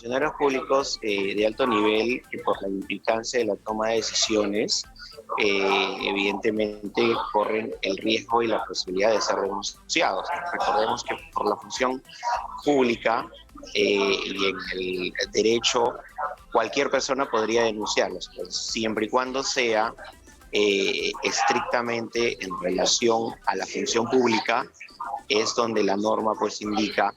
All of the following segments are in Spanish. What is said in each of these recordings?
funcionarios públicos de alto nivel, que por la implicancia de la toma de decisiones, evidentemente corren el riesgo y la posibilidad de ser denunciados. Recordemos que por la función pública y en el derecho, cualquier persona podría denunciarlos, pues, siempre y cuando sea estrictamente en relación a la función pública, es donde la norma pues indica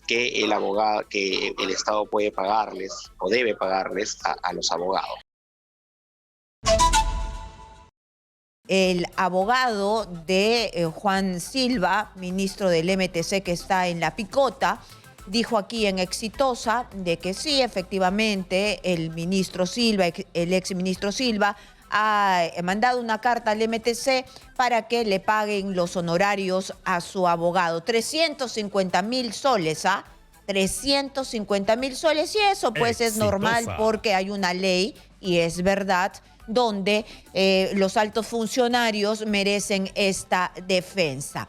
que el abogado, que el Estado puede pagarles o debe pagarles a los abogados. El abogado de Juan Silva, ministro del MTC que está en la picota, dijo aquí en Exitosa de que sí, efectivamente, el ministro Silva, el exministro Silva, ha mandado una carta al MTC para que le paguen los honorarios a su abogado. 350.000 soles, ¿ah? 350.000 soles, y eso pues es normal porque hay una ley, y es verdad, donde los altos funcionarios merecen esta defensa.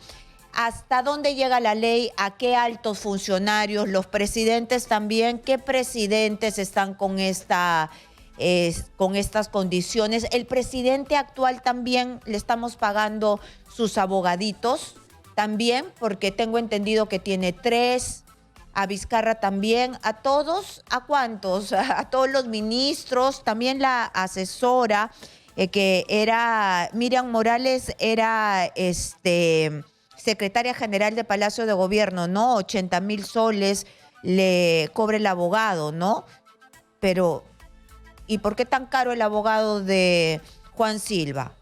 ¿Hasta dónde llega la ley? ¿A qué altos funcionarios? ¿Los presidentes también? ¿Qué presidentes están con estas condiciones? ¿El presidente actual también le estamos pagando sus abogaditos? También, porque tengo entendido que tiene 3, a Vizcarra también, ¿a todos? ¿A cuántos? A todos los ministros, también la asesora, que era Miriam Morales, era secretaria general de Palacio de Gobierno, ¿no? 80.000 soles le cobra el abogado, ¿no? Pero, ¿y por qué tan caro el abogado de Juan Silva?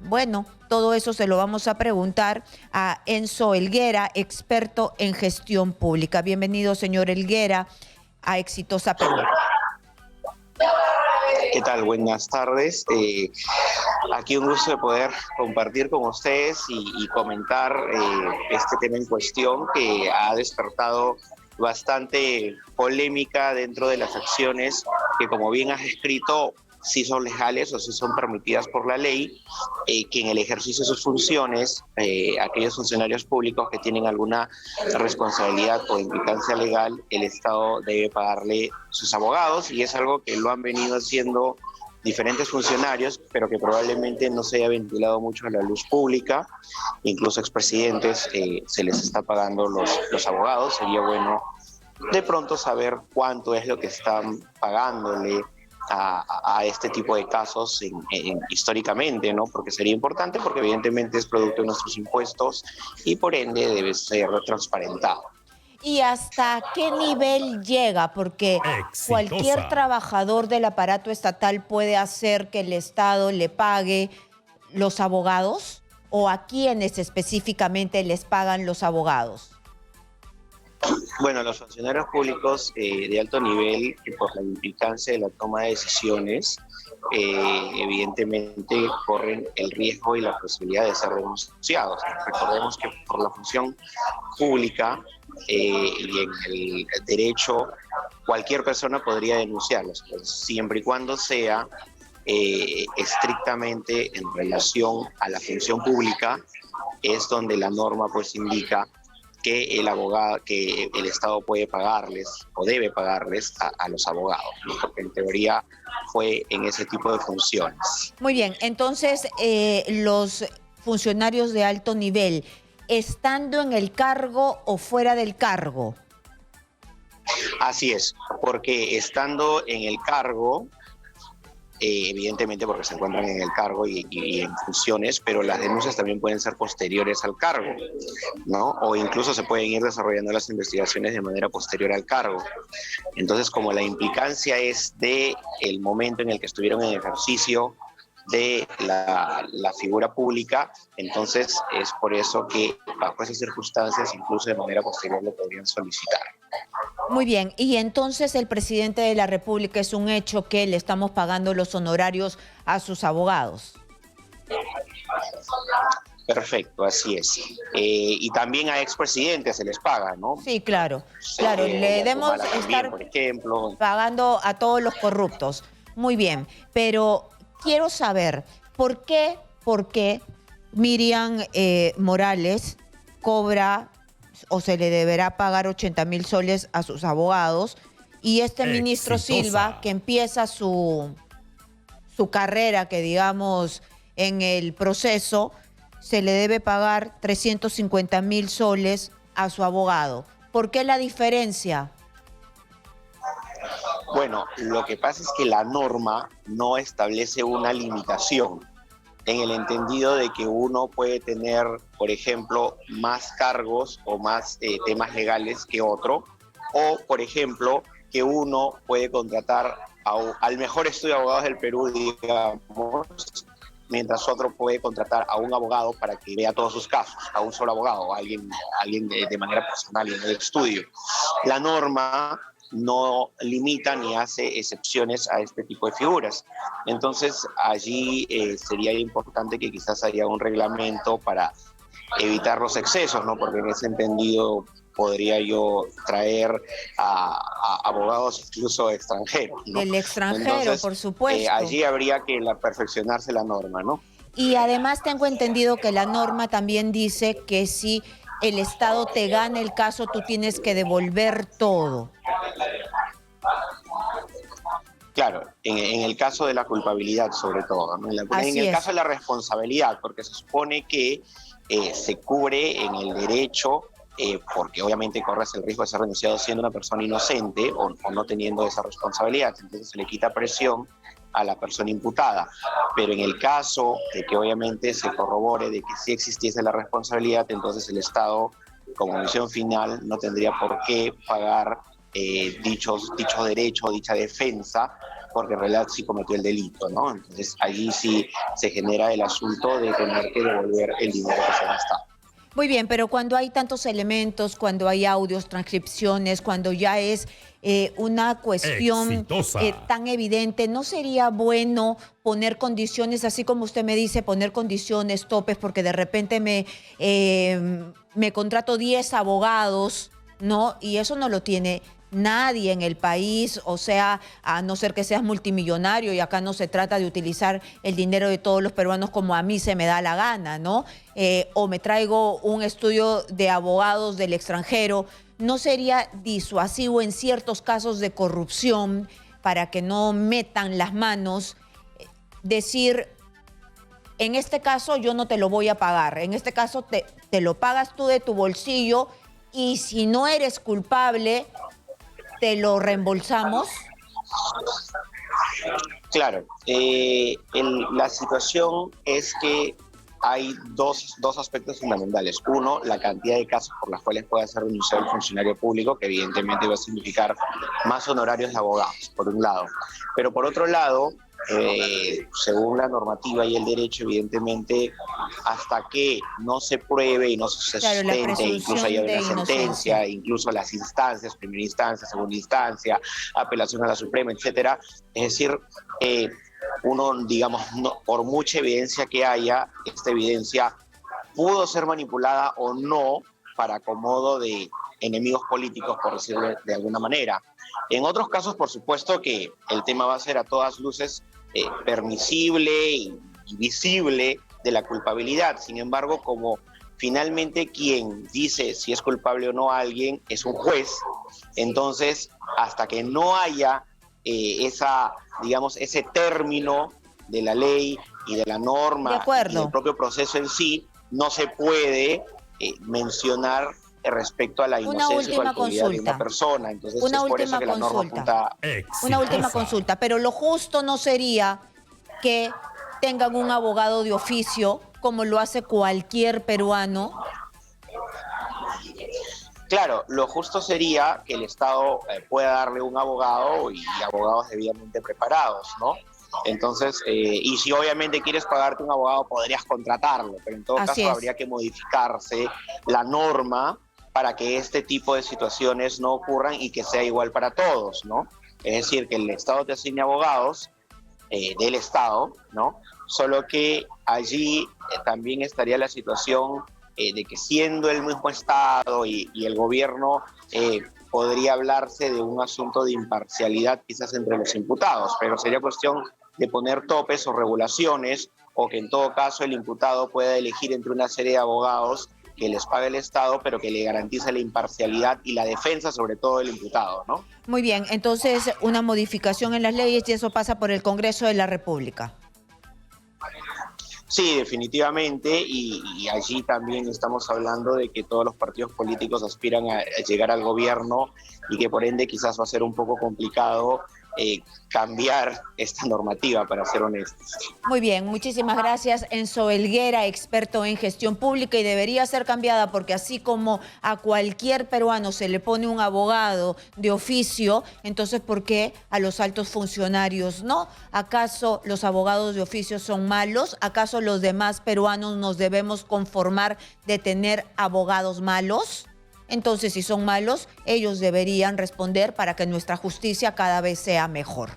Bueno, todo eso se lo vamos a preguntar a Enzo Helguera, experto en gestión pública. Bienvenido, señor Helguera, a Exitosa Perú. ¿Qué tal? Buenas tardes. Aquí un gusto de poder compartir con ustedes y comentar este tema en cuestión, que ha despertado bastante polémica dentro de las acciones que, como bien has escrito, si son legales o si son permitidas por la ley, que en el ejercicio de sus funciones, aquellos funcionarios públicos que tienen alguna responsabilidad o implicancia legal, el Estado debe pagarle sus abogados, y es algo que lo han venido haciendo diferentes funcionarios, pero que probablemente no se haya ventilado mucho a la luz pública. Incluso expresidentes se les está pagando los abogados. Sería bueno de pronto saber cuánto es lo que están pagándole a este tipo de casos históricamente, ¿no? Porque sería importante, porque evidentemente es producto de nuestros impuestos y por ende debe ser transparentado. ¿Y hasta qué nivel llega? Porque cualquier trabajador del aparato estatal puede hacer que el Estado le pague los abogados, ¿o a quiénes específicamente les pagan los abogados? Bueno, los funcionarios públicos de alto nivel, que por la implicancia de la toma de decisiones, evidentemente corren el riesgo y la posibilidad de ser denunciados. Recordemos que por la función pública y en el derecho, cualquier persona podría denunciarlos, pues, siempre y cuando sea estrictamente en relación a la función pública, es donde la norma pues indica que el abogado, que el Estado puede pagarles o debe pagarles a los abogados, ¿no? Porque en teoría fue en ese tipo de funciones. Muy bien, entonces los funcionarios de alto nivel, ¿estando en el cargo o fuera del cargo? Así es, porque estando en el cargo, evidentemente porque se encuentran en el cargo y en funciones, pero las denuncias también pueden ser posteriores al cargo, ¿no? O incluso se pueden ir desarrollando las investigaciones de manera posterior al cargo. Entonces, como la implicancia es de el momento en el que estuvieron en ejercicio de la figura pública, entonces es por eso que bajo esas circunstancias, incluso de manera posterior, lo podrían solicitar. Muy bien, y entonces el presidente de la República, es un hecho que le estamos pagando los honorarios a sus abogados. Perfecto, así es. Y también a expresidentes se les paga, ¿no? Sí, claro, claro, le debemos estar por ejemplo, pagando a todos los corruptos. Muy bien, pero quiero saber, ¿por qué Miriam Morales cobra o se le deberá pagar 80.000 soles a sus abogados, Y este ministro Silva, que empieza su carrera, que digamos en el proceso, se le debe pagar 350.000 soles a su abogado. ¿Por qué la diferencia? Bueno, lo que pasa es que la norma no establece una limitación en el entendido de que uno puede tener, por ejemplo, más cargos o más temas legales que otro, o, por ejemplo, que uno puede contratar al mejor estudio de abogados del Perú, digamos, mientras otro puede contratar a un abogado para que vea todos sus casos, a un solo abogado, a alguien de manera personal en el estudio. La norma no limita ni hace excepciones a este tipo de figuras. Entonces, allí sería importante que quizás haya un reglamento para evitar los excesos, ¿no? Porque en ese entendido podría yo traer a abogados incluso extranjeros, ¿no? Del extranjero, entonces, por supuesto. Allí habría que perfeccionarse la norma, ¿no? Y además tengo entendido que la norma también dice que si el Estado te gana el caso, tú tienes que devolver todo. Claro, en el caso de la culpabilidad sobre todo, ¿no? En el caso de la responsabilidad, porque se supone que se cubre en el derecho, porque obviamente corres el riesgo de ser denunciado siendo una persona inocente o no teniendo esa responsabilidad, entonces se le quita presión a la persona imputada. Pero en el caso de que obviamente se corrobore de que sí existiese la responsabilidad, entonces el Estado, como misión final, no tendría por qué pagar dicho derecho, dicha defensa, porque en realidad sí cometió el delito, ¿no? Entonces allí sí se genera el asunto de tener que devolver el dinero que se ha gastado. Muy bien, pero cuando hay tantos elementos, cuando hay audios, transcripciones, cuando ya es una cuestión tan evidente, ¿no sería bueno poner condiciones, así como usted me dice, poner condiciones, topes, porque de repente me contrato 10 abogados, ¿no? Y eso no lo tiene nadie en el país, o sea, a no ser que seas multimillonario, y acá no se trata de utilizar el dinero de todos los peruanos como a mí se me da la gana, ¿no? O me traigo un estudio de abogados del extranjero. ¿No sería disuasivo en ciertos casos de corrupción para que no metan las manos decir, en este caso yo no te lo voy a pagar, en este caso te lo pagas tú de tu bolsillo y si no eres culpable, ¿te lo reembolsamos? Claro, la situación es que hay dos aspectos fundamentales. Uno, la cantidad de casos por las cuales puede ser denunciado el funcionario público, que evidentemente va a significar más honorarios de abogados, por un lado. Pero por otro lado, según la normativa y el derecho, evidentemente, hasta que no se pruebe y no se sustente, incluso haya una sentencia, incluso las instancias, primera instancia, segunda instancia, apelación a la Suprema, etcétera. Es decir, uno, digamos, por mucha evidencia que haya, esta evidencia pudo ser manipulada o no para acomodo de enemigos políticos, por decirlo de alguna manera. En otros casos, por supuesto que el tema va a ser a todas luces permisible y visible de la culpabilidad. Sin embargo, como finalmente quien dice si es culpable o no a alguien es un juez, entonces hasta que no haya ese término de la ley y de la norma y del propio proceso en sí, no se puede mencionar respecto a la inocencia o culpabilidad de una persona. Entonces es por eso que la norma apunta... Una última consulta, pero lo justo no sería que tengan un abogado de oficio como lo hace cualquier peruano. Claro, lo justo sería que el Estado pueda darle un abogado y abogados debidamente preparados, ¿no? Entonces, y si obviamente quieres pagarte un abogado, podrías contratarlo, pero en todo caso habría que modificarse la norma para que este tipo de situaciones no ocurran y que sea igual para todos, ¿no? Es decir, que el Estado te asigne abogados del Estado, ¿no? Solo que allí también estaría la situación de que siendo el mismo Estado y el gobierno, podría hablarse de un asunto de imparcialidad quizás entre los imputados, pero sería cuestión de poner topes o regulaciones, o que en todo caso el imputado pueda elegir entre una serie de abogados que les paga el Estado, pero que le garantiza la imparcialidad y la defensa sobre todo del imputado, ¿no? Muy bien, entonces una modificación en las leyes y eso pasa por el Congreso de la República. Sí, definitivamente, y allí también estamos hablando de que todos los partidos políticos aspiran a llegar al gobierno y que por ende quizás va a ser un poco complicado cambiar esta normativa, para ser honestos. Muy bien, muchísimas gracias. Enzo Helguera, experto en gestión pública, y debería ser cambiada porque así como a cualquier peruano se le pone un abogado de oficio, entonces ¿por qué a los altos funcionarios no? ¿Acaso los abogados de oficio son malos? ¿Acaso los demás peruanos nos debemos conformar de tener abogados malos? Entonces, si son malos, ellos deberían responder para que nuestra justicia cada vez sea mejor.